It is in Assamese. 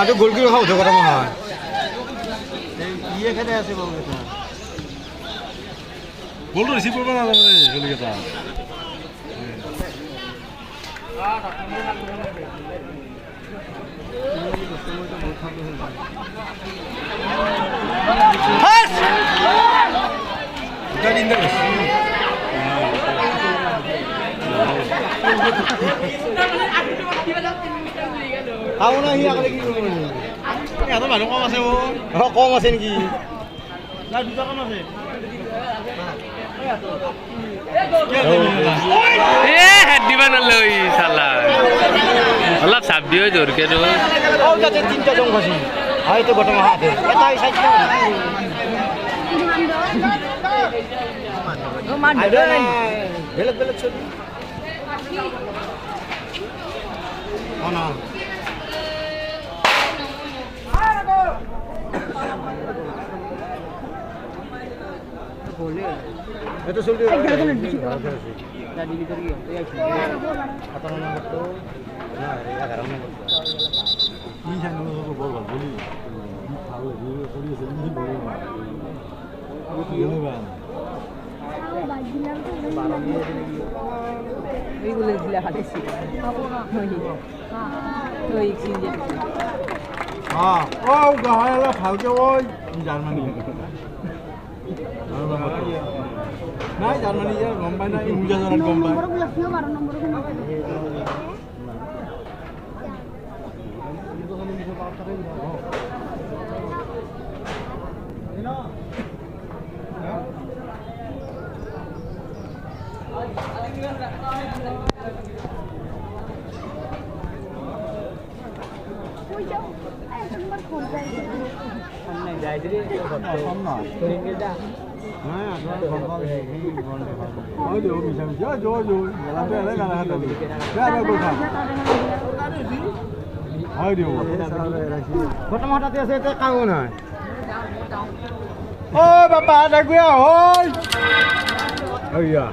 তো গোল কৰি খাওঁ কথা নহয় ইয়ে খেলে আছে বল কেটা বলটো ৰিসিভ কৰবে না জানে খেলিকেটা খাওঁ না সি আগতে কি কৰিব এত মানুহ কম আছে ও কম আছে নেকি না দুটা কম আছে হেড দিবা নলই সালা অলপ চাপ দিও জোরকে ৰো যাতে তিনটা জং খাইছি হয়তো গোটা মাহ আছে এটাই চাইছে বেলেগ বেলেগ ছবি না itu sulit. Oh, gahaya lah ভালকে ওই জার্মানি নাই জার্মানি ইয়ার গম্বাই না ইংলিশ জানার গম্বাই Oh, bapak ada gue, oi. Oh iya.